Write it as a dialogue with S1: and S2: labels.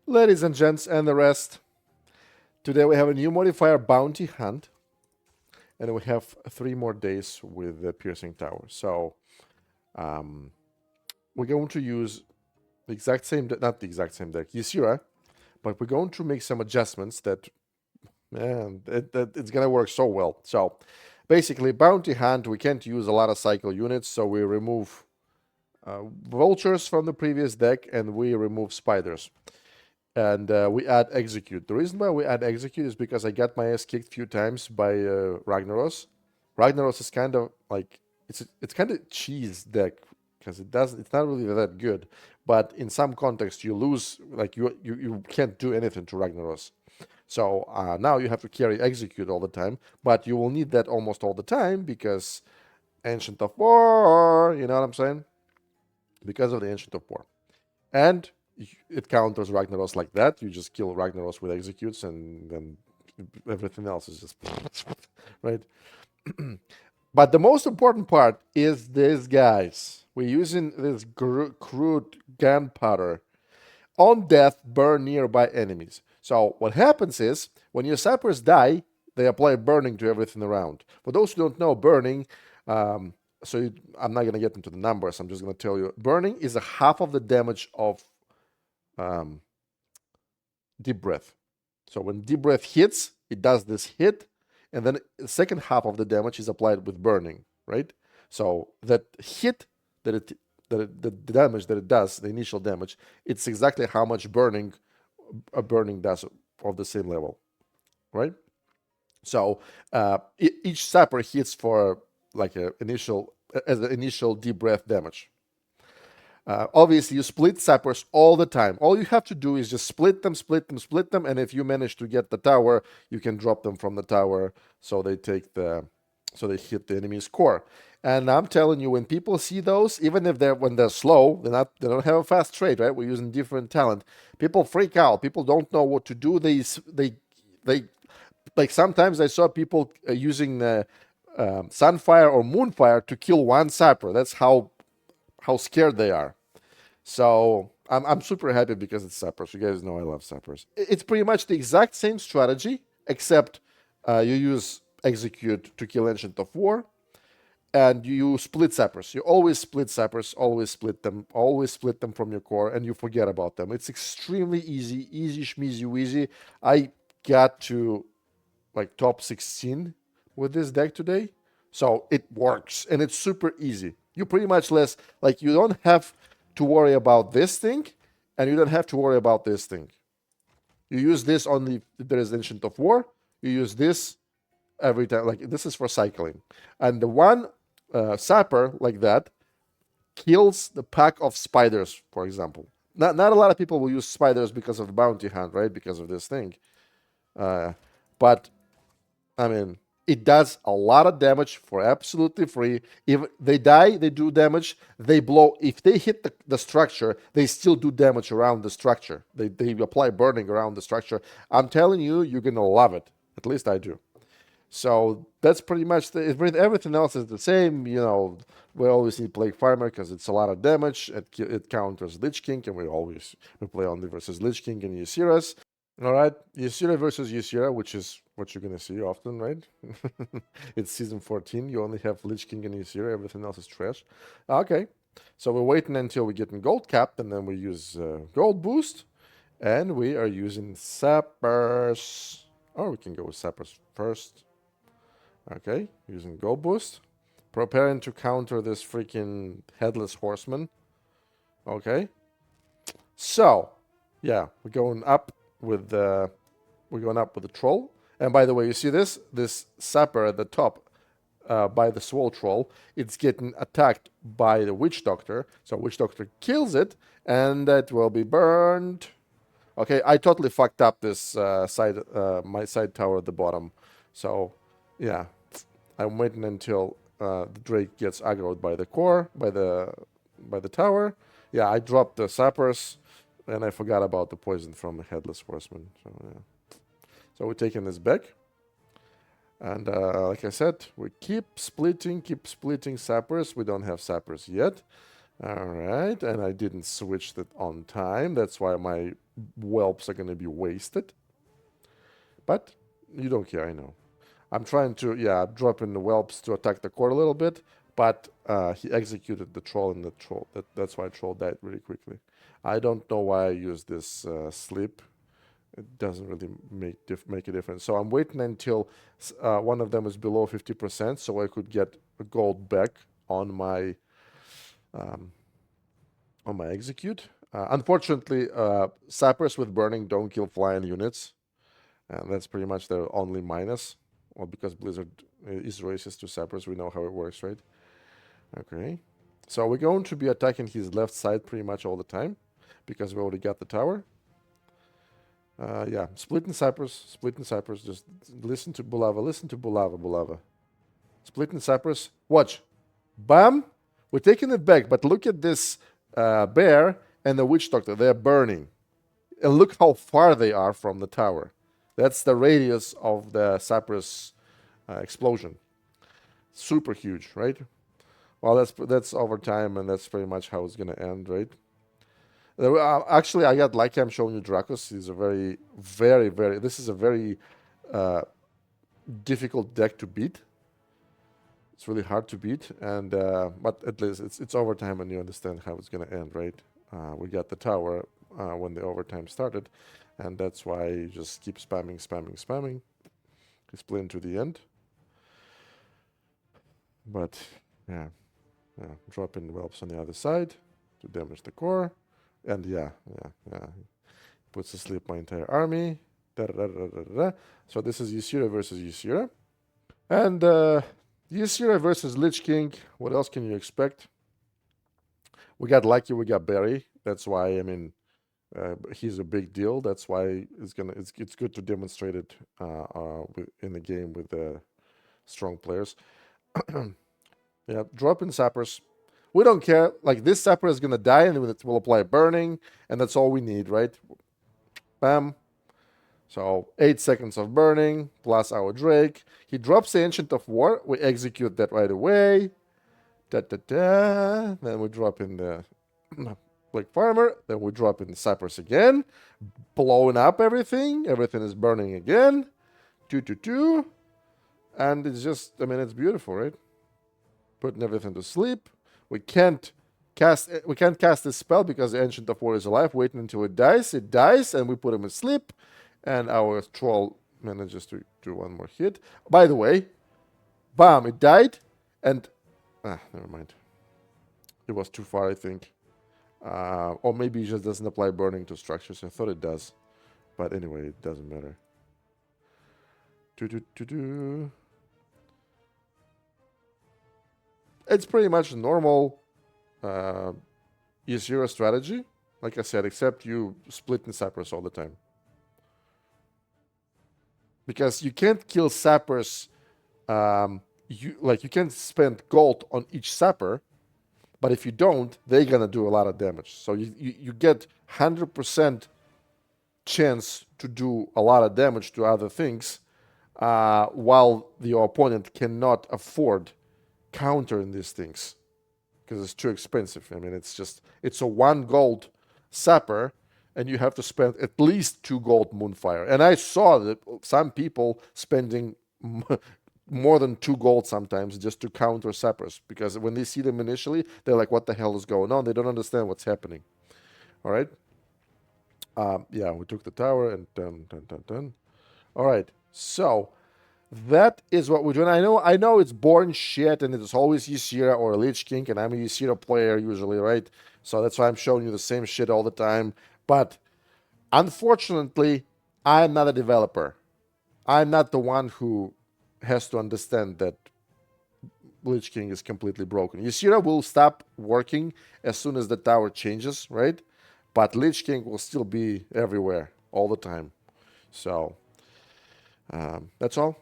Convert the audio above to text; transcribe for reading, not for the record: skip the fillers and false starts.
S1: Ladies and gents and the rest, today we have a new modifier, Bounty Hunt, and we have 3 more days with the Piercing Tower. So we're going to use the exact same, not the exact same deck, Ysera, but we're going to make some adjustments that, man, it's going to work so well. So basically, Bounty Hunt, we can't use a lot of cycle units, so we remove vultures from the previous deck and we remove spiders. And we add execute. The reason why we add execute is because I got my ass kicked a few times by Ragnaros. Ragnaros is kind of like it's kind of cheese deck because it's not really that good. But in some context, you lose, like you can't do anything to Ragnaros. So now you have to carry execute all the time, but you will need that almost all the time because Ancient of War. You know what I'm saying? Because of the Ancient of War, and it counters Ragnaros like that. You just kill Ragnaros with executes, and then everything else is just right. But the most important part is this, guys. We're using this crude gunpowder. On death, burn nearby enemies. So what happens is when your sappers die, they apply burning to everything around. For those who don't know, burning. I'm not going to get into the numbers. I'm just going to tell you, burning is a half of the damage of deep breath. So when deep breath hits, it does this hit, and then the second half of the damage is applied with burning, right? So that hit the damage that it does, the initial damage, it's exactly how much burning a burning does of the same level, right? So each sapper hits for like an initial deep breath damage. Obviously, you split sappers all the time. All you have to do is just split them, and if you manage to get the tower, you can drop them from the tower so they hit the enemy's core. And I'm telling you, when people see those, even if when they're slow, they don't have a fast trade, right? We're using different talent. People freak out. People don't know what to do. They like sometimes I saw people using Sunfire or Moonfire to kill one sapper. That's how scared they are. So I'm super happy because it's Sappers. You guys know I love Sappers. It's pretty much the exact same strategy, except you use Execute to kill Ancient of War, and you split Sappers. You always split Sappers, always split them from your core, and you forget about them. It's extremely easy schmeezy wheezy. I got to like top 16 with this deck today, so it works, and it's super easy. You pretty much you don't have to worry about this thing, and you don't have to worry about this thing. You use this only if there is Ancient of War. You use this every time. Like this is for cycling, and the one sapper like that kills the pack of spiders, for example. Not a lot of people will use spiders because of the bounty hunt, right? Because of this thing, but I mean, it does a lot of damage for absolutely free. If they die, they do damage. They blow. If they hit the structure, they still do damage around the structure. They apply burning around the structure. I'm telling you, you're going to love it. At least I do. So that's pretty much everything else is the same. You know, we always need Plague Farmer because it's a lot of damage. It counters Lich King, and we play only versus Lich King and Yseras. All right, Ysera versus Ysera, which is what you're gonna see often, right? It's season 14. You only have Lich King and Ysera. Everything else is trash. Okay, so we're waiting until we get in gold capped, and then we use gold boost, and we are using Sappers. Oh, we can go with Sappers first. Okay, using gold boost, preparing to counter this freaking headless horseman. Okay, so yeah, we're going up with the troll. And by the way, you see this sapper at the top by the swole troll. It's getting attacked by the witch doctor. So witch doctor kills it, and that will be burned. Okay, I totally fucked up this my side tower at the bottom. So yeah, I'm waiting until the Drake gets aggroed by the core, by the tower. Yeah, I dropped the sappers, and I forgot about the poison from the headless horseman. So yeah. So we're taking this back. And like I said, we keep splitting sappers. We don't have sappers yet. All right, and I didn't switch that on time. That's why my whelps are going to be wasted. But you don't care, I know. I'm trying to, yeah, drop in the whelps to attack the core a little bit, but he executed the troll in the troll. That's why troll died really quickly. I don't know why I used this sleep. It doesn't really make a difference. So I'm waiting until one of them is below 50%, so I could get a gold back on my execute. Unfortunately, sappers with burning don't kill flying units, and that's pretty much their only minus. Well, because Blizzard is racist to sappers, we know how it works, right? Okay, so we're going to be attacking his left side pretty much all the time because we already got the tower. Yeah, splitting sappers. Just listen to Bulava. Listen to Bulava. Splitting sappers. Watch. Bam! We're taking it back, but look at this bear and the witch doctor. They're burning. And look how far they are from the tower. That's the radius of the sappers explosion. Super huge, right? Well, that's over time, and that's pretty much how it's going to end, right? Actually, I got lucky. I'm showing you Dracos. He's a very, very, very. This is a very difficult deck to beat. It's really hard to beat, and but at least it's overtime, and you understand how it's gonna end, right? We got the tower when the overtime started, and that's why you just keep spamming. He's playing to the end, but yeah, dropping whelps on the other side to damage the core. And yeah. Puts to sleep my entire army. So this is Ysera versus Ysera. And Ysera versus Lich King. What else can you expect? We got lucky, we got Barry. That's why, I mean, he's a big deal. That's why it's good to demonstrate it in the game with the strong players. Yeah, drop in sappers. We don't care. Like, this sapper is gonna die, and it will apply burning, and that's all we need, right? Bam. So 8 seconds of burning plus our Drake. He drops the Ancient of War. We execute that right away. Then we drop in the Black Farmer. Then we drop in the Sappers again, blowing up everything. Everything is burning again. 2. And it's just, I mean, it's beautiful, right? Putting everything to sleep. We can't cast this spell because the Ancient of War is alive, waiting until it dies. It dies, and we put him asleep, and our troll manages to do one more hit. By the way, bam, it died, and never mind. It was too far, I think. Or maybe it just doesn't apply burning to structures. I thought it does. But anyway, it doesn't matter. It's pretty much normal Ysera strategy, like I said, except you split in sappers all the time. Because you can't kill sappers, you can't spend gold on each sapper, but if you don't, they're gonna do a lot of damage. So you get 100% chance to do a lot of damage to other things, while your opponent cannot afford countering these things because it's too expensive. I mean, it's a 1 gold sapper, and you have to spend at least 2 gold Moonfire. And I saw that some people spending more than 2 gold sometimes just to counter sappers, because when they see them initially, they're like, what the hell is going on? They don't understand what's happening. All right. Yeah, we took the tower and done. All right. So that is what we're doing. I know it's boring shit, and it's always Ysera or a Lich King, and I'm a Ysera player usually, right? So that's why I'm showing you the same shit all the time. But unfortunately, I'm not a developer. I'm not the one who has to understand that Lich King is completely broken. Ysera will stop working as soon as the tower changes, right? But Lich King will still be everywhere all the time. So that's all.